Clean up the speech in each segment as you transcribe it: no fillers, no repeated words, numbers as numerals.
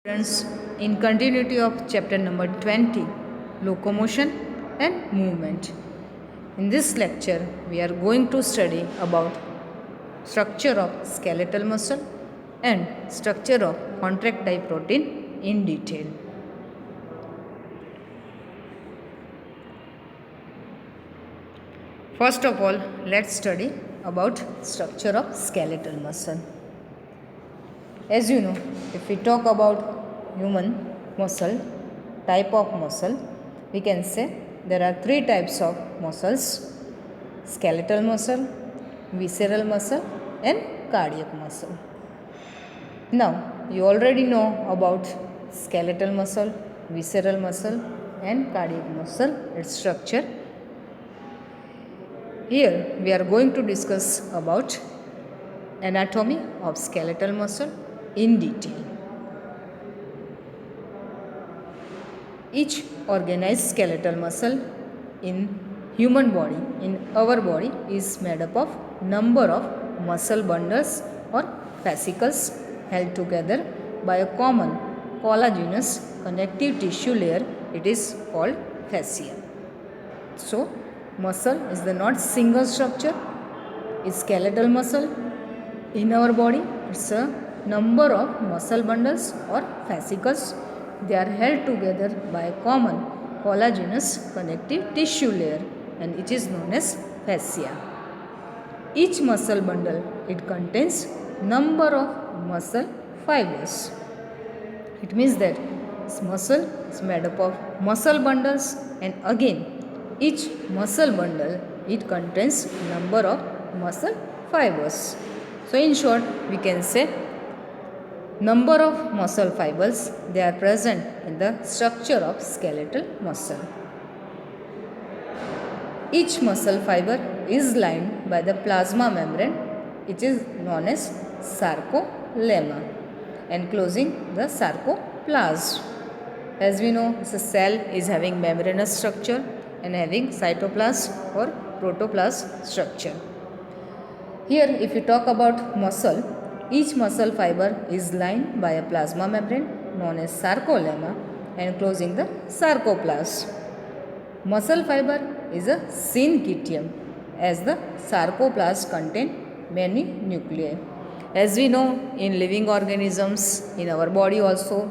Students, in continuity of chapter number 20, locomotion and movement. In this lecture, we are going to study about structure of skeletal muscle and structure of contractile protein in detail. First of all, let's study about structure of skeletal muscle. As you know, if we talk about human muscle, type of muscle, we can say there are three types of muscles: skeletal muscle, visceral muscle and cardiac muscle. Now, you already know about skeletal muscle, visceral muscle and cardiac muscle, its structure. Here we are going to discuss about anatomy of skeletal muscle in detail. Each organized skeletal muscle in human body, in our body, is made up of number of muscle bundles or fascicles held together by a common collagenous connective tissue layer. It is called fascia. So, muscle is the not single structure. Is skeletal muscle in our body. It's a number of muscle bundles or fascicles. They are held together by a common collagenous connective tissue layer and it is known as fascia. Each muscle bundle, it contains number of muscle fibers. It means that this muscle is made up of muscle bundles and again each muscle bundle, it contains number of muscle fibers. So in short, we can say number of muscle fibers, they are present in the structure of skeletal muscle. Each muscle fiber is lined by the plasma membrane, which is known as sarcolemma, enclosing the sarcoplasm. As we know, this cell is having membranous structure and having cytoplasm or protoplasm structure. Here, if you talk about muscle, each muscle fiber is lined by a plasma membrane known as sarcolemma enclosing the sarcoplasm. Muscle fiber is a syncytium as the sarcoplasm contain many nuclei. As we know, in living organisms, in our body also,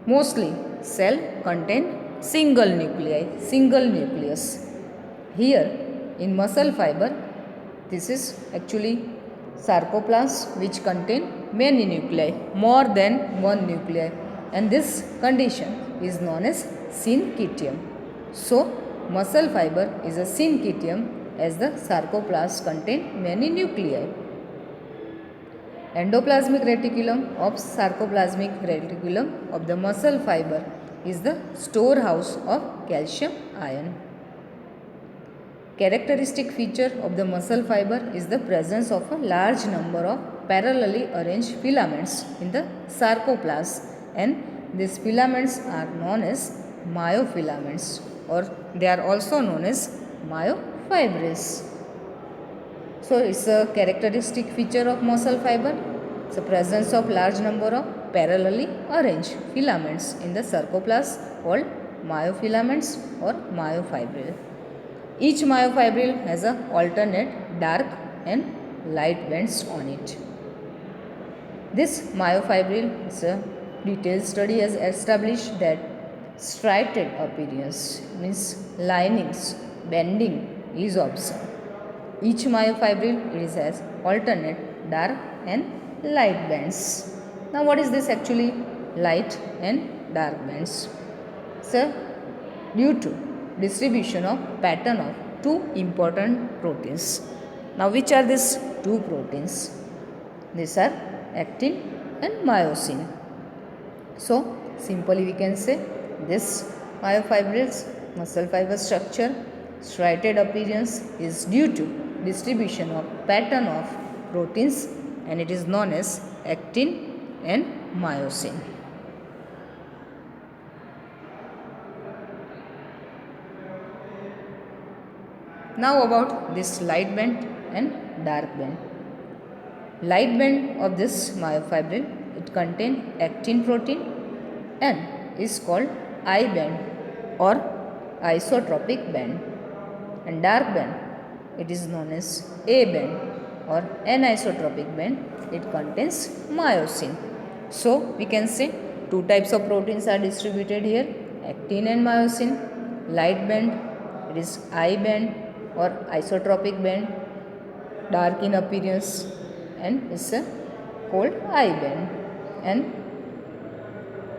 mostly cell contain single nuclei, single nucleus. Here, in muscle fiber, this is actually sarcoplasm which contain many nuclei, more than one nuclei, and this condition is known as syncytium. So, muscle fiber is a syncytium as the sarcoplasm contain many nuclei. Endoplasmic reticulum of sarcoplasmic reticulum of the muscle fiber is the storehouse of calcium ion. Characteristic feature of the muscle fiber is the presence of a large number of parallelly arranged filaments in the sarcoplasm, and these filaments are known as myofilaments, or they are also known as myofibrils. So, it's a characteristic feature of muscle fiber. It's the presence of large number of parallelly arranged filaments in the sarcoplasm called myofilaments or myofibril. Each myofibril has a alternate dark and light bands on it. This myofibril, is a detailed study has established that striated appearance means linings, bending is observed. Each myofibril has alternate dark and light bands. Now, what is this actually? Light and dark bands. So, due to distribution of pattern of two important proteins. Now, which are these two proteins? These are actin and myosin. So, simply we can say this myofibrils muscle fiber structure striated appearance is due to distribution of pattern of proteins and it is known as actin and myosin. Now about this light band and dark band. Light band of this myofibril, it contains actin protein N is called I band or isotropic band, and dark band it is known as A band or anisotropic band. It contains myosin. So we can say two types of proteins are distributed here, actin and myosin. Light band it is I band or isotropic band, dark in appearance, and is called I band. And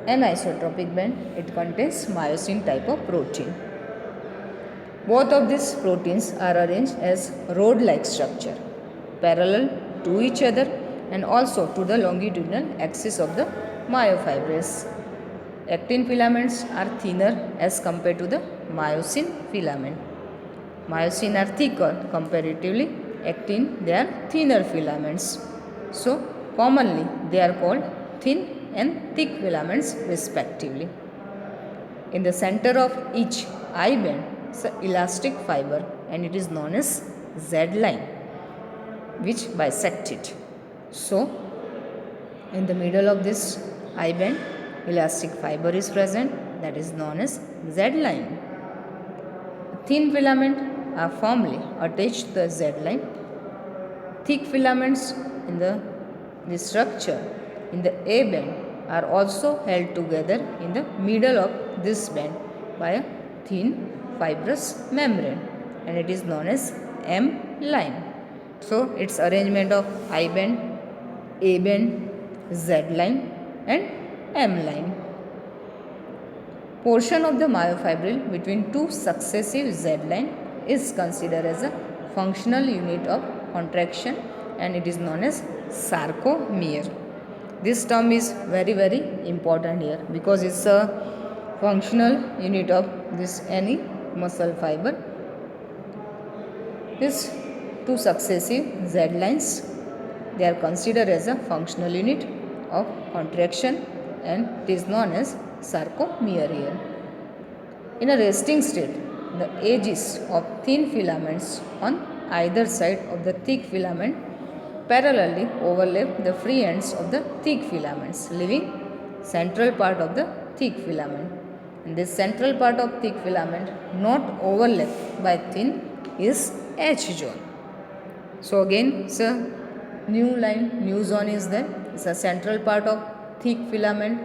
anisotropic band it contains myosin type of protein. Both of these proteins are arranged as rod-like structure, parallel to each other and also to the longitudinal axis of the myofibrils. Actin filaments are thinner as compared to the myosin filament. Myosin are thicker comparatively, actin they are thinner filaments. So commonly they are called thin and thick filaments respectively. In the center of each I band is an elastic fiber and it is known as Z line which bisect it. So in the middle of this I band elastic fiber is present, that is known as Z line. Thin filament are firmly attached to the Z line. Thick filaments in the structure in the A band are also held together in the middle of this band by a thin fibrous membrane and it is known as M line. So its arrangement of I band, A band, Z line and M line. Portion of the myofibril between two successive Z line is considered as a functional unit of contraction and it is known as sarcomere. This term is very important here because it's a functional unit of this any muscle fiber. These two successive Z lines they are considered as a functional unit of contraction and it is known as sarcomere here. In a resting state, the edges of thin filaments on either side of the thick filament parallelly overlap the free ends of the thick filaments, leaving central part of the thick filament. And this central part of thick filament not overlapped by thin is H zone. So again, it's a new line, new zone is there. It's a central part of thick filament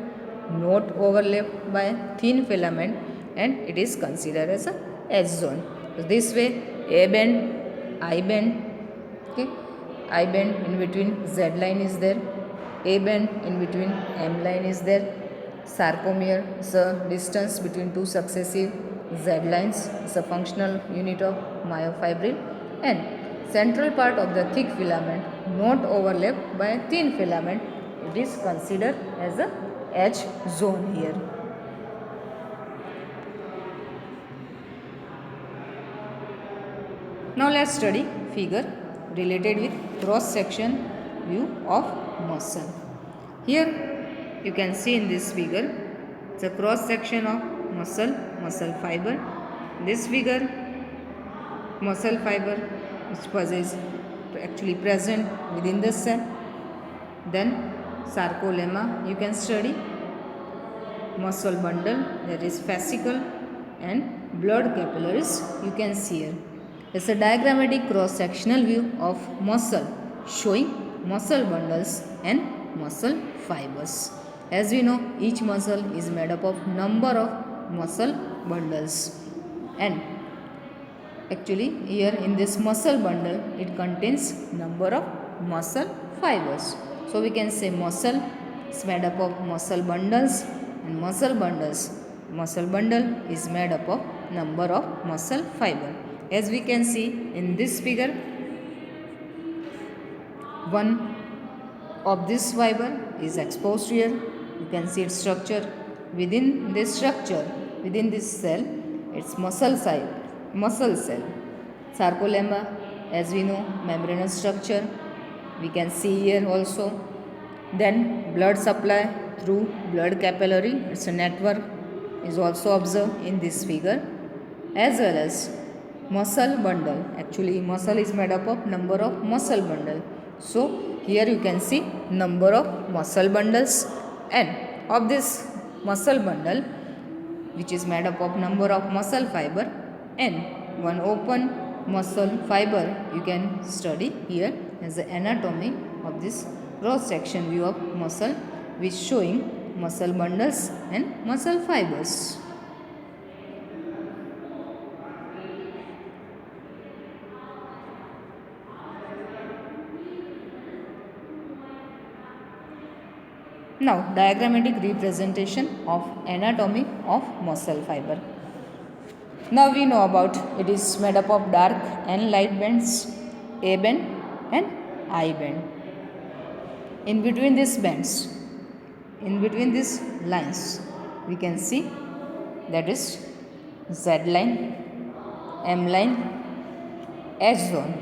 not overlapped by thin filament and it is considered as a H zone. So this way A band, I band, okay. I band in between Z line is there, A band in between M line is there. Sarcomere is a distance between two successive Z lines, is a functional unit of myofibril, and central part of the thick filament not overlapped by a thin filament, it is considered as a H zone here. Now let's study figure related with cross section view of muscle. Here you can see in this figure it's a cross section of muscle fiber. This figure muscle fiber which is actually present within the cell. Then sarcolemma you can study, muscle bundle, that is fascicle, and blood capillaries you can see here. It's a diagrammatic cross-sectional view of muscle showing muscle bundles and muscle fibers. As we know, each muscle is made up of number of muscle bundles, and actually here in this muscle bundle it contains number of muscle fibers. So we can say muscle is made up of muscle bundles and muscle bundle is made up of number of muscle fiber. As we can see in this figure, one of this fiber is exposed here. You can see its structure. Within this structure, within this cell, it's muscle cell. Sarcolemma, as we know, membranous structure. We can see here also. Then blood supply through blood capillary. It's a network is also observed in this figure, as well as muscle bundle. Actually muscle is made up of number of muscle bundle. So here you can see number of muscle bundles, and of this muscle bundle, which is made up of number of muscle fiber, and one open muscle fiber you can study here as the anatomy of this cross section view of muscle, which showing muscle bundles and muscle fibers. Now, diagrammatic representation of anatomy of muscle fiber. Now we know about it is made up of dark and light bands, A band and I band. In between these bands, in between these lines, we can see that is Z line, M line, H zone,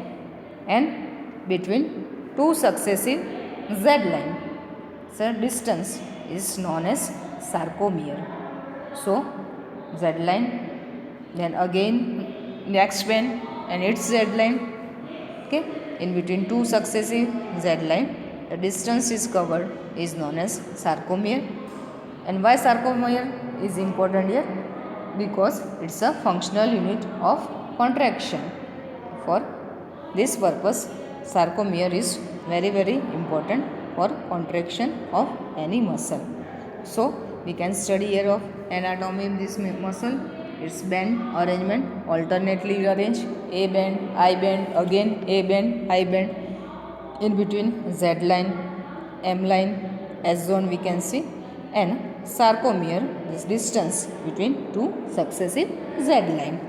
and between two successive Z line. So distance is known as sarcomere. So Z line, then again next band and its Z line. Okay, in between two successive Z line, the distance is covered is known as sarcomere. And why sarcomere is important here? Because it's a functional unit of contraction. For this purpose, sarcomere is very important for contraction of any muscle. So we can study here of anatomy of this muscle. Its band arrangement, alternately arranged, A band, I band, again A band, I band. In between Z line, M line, S zone we can see, and sarcomere, this distance between two successive Z line.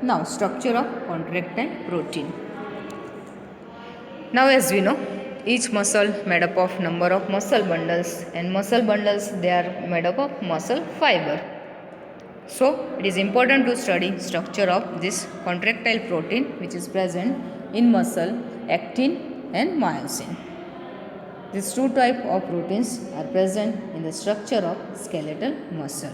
Now, structure of contractile protein. Now, as we know, each muscle made up of number of muscle bundles, and muscle bundles they are made up of muscle fiber. So, it is important to study structure of this contractile protein which is present in muscle, actin and myosin. These two types of proteins are present in the structure of skeletal muscle.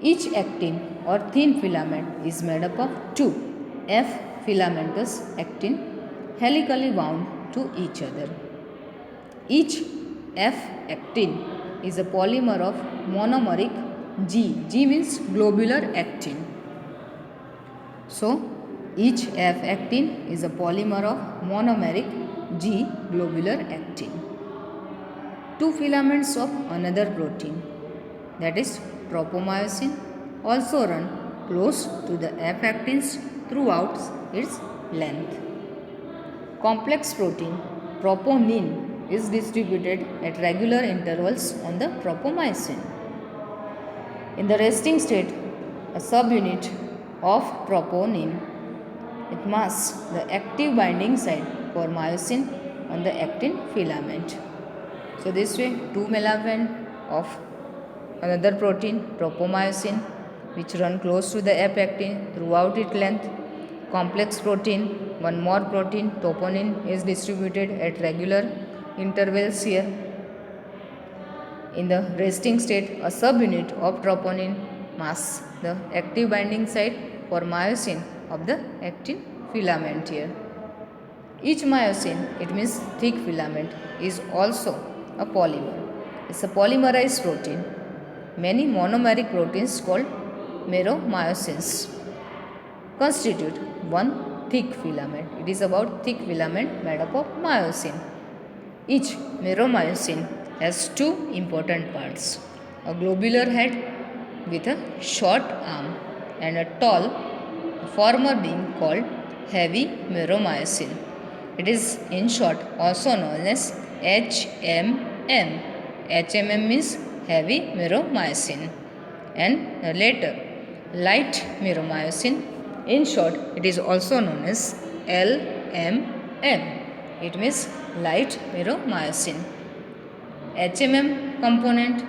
Each actin or thin filament is made up of two F filamentous actin helically wound to each other. Each F actin is a polymer of monomeric G. G means globular actin. So, each F actin is a polymer of monomeric G globular actin. Two filaments of another protein, that is tropomyosin, also run close to the F actins throughout its length. Complex protein troponin is distributed at regular intervals on the tropomyosin. In the resting state, a subunit of troponin, it masks the active binding site for myosin on the actin filament. So this way, two filament of another protein, tropomyosin, which run close to the F actin throughout its length. Complex protein, one more protein, troponin, is distributed at regular intervals here. In the resting state, a subunit of troponin masks the active binding site for myosin of the actin filament here. Each myosin, it means thick filament, is also a polymer. It's a polymerized protein. Many monomeric proteins called meromyosins constitute one thick filament. It is about thick filament made up of myosin. Each meromyosin has two important parts: a globular head with a short arm and a tall, former being called heavy meromyosin. It is in short also known as HMM. HMM means heavy meromyosin, and later light meromyosin. In short, it is also known as LMM. It means light meromyosin. HMM component,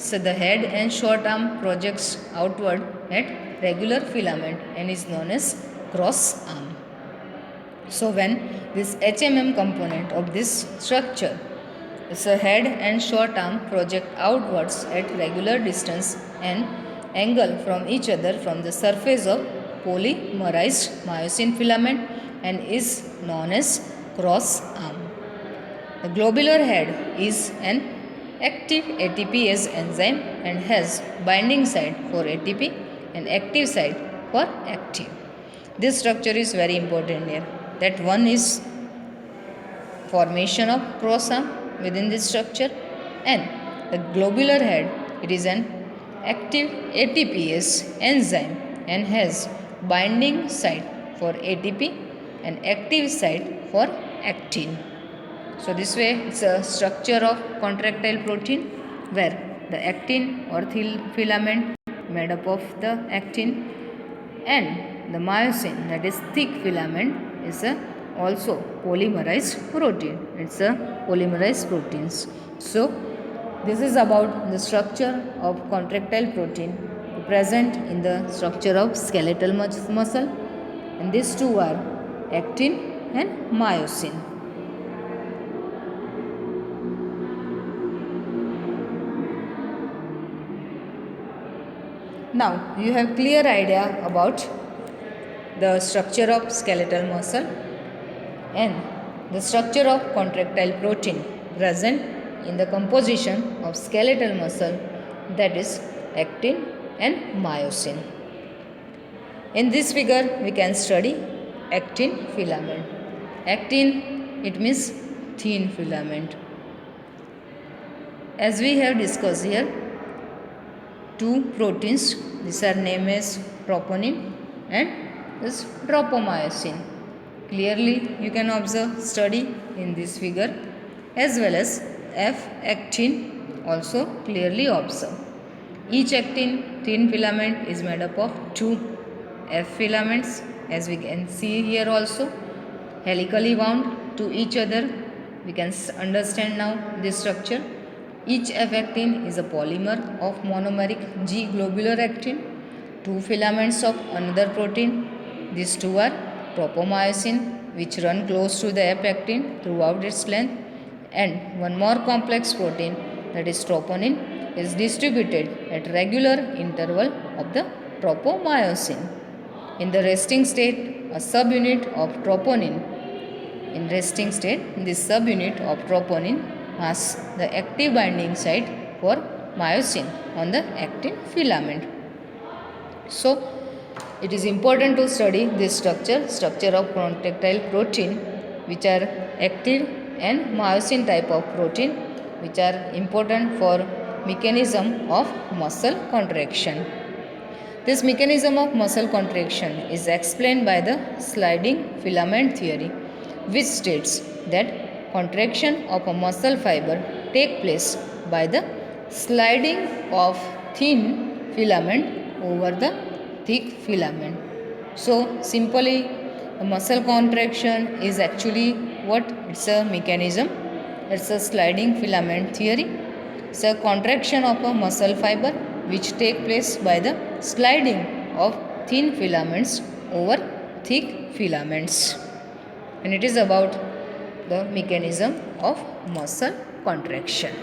so the head and short arm projects outward at regular filament and is known as cross arm. So when this HMM component of this structure, so head and short arm project outwards at regular distance and angle from each other from the surface of polymerized myosin filament and is known as cross arm. The globular head is an active ATPase enzyme and has binding site for ATP and active site for active. This structure is very important here. That one is formation of cross arm within this structure, and the globular head, it is an active ATPase enzyme and has binding site for ATP and active site for actin. So this way it's a structure of contractile protein where the actin or filament made up of the actin and the myosin, that is thick filament, is a also polymerized protein. It's a polymerized proteins. So this is about the structure of contractile protein present in the structure of skeletal muscle, and these two are actin and myosin. Now you have clear idea about the structure of skeletal muscle and the structure of contractile protein present in the composition of skeletal muscle, that is actin and myosin. In this figure we can study actin filament. Actin, it means thin filament. As we have discussed here, two proteins, these are named as troponin and this tropomyosin. Clearly you can observe, study in this figure, as well as F-actin also clearly observe. Each actin thin filament is made up of two F filaments, as we can see here also, helically wound to each other. We can understand now this structure. Each F actin is a polymer of monomeric G globular actin. Two filaments of another protein. These two are tropomyosin, which run close to the F actin throughout its length, and one more complex protein, that is troponin, is distributed at regular interval of the tropomyosin. In the resting state, a subunit of troponin. In resting state, this subunit of troponin has the active binding site for myosin on the actin filament. So, it is important to study this structure of contractile protein, which are active and myosin type of protein, which are important for mechanism of muscle contraction. This mechanism of muscle contraction is explained by the sliding filament theory, which states that contraction of a muscle fiber take place by the sliding of thin filament over the thick filament. So simply a muscle contraction is actually what? It's a mechanism. It's a sliding filament theory. It's a contraction of a muscle fiber which take place by the sliding of thin filaments over thick filaments. And it is about the mechanism of muscle contraction.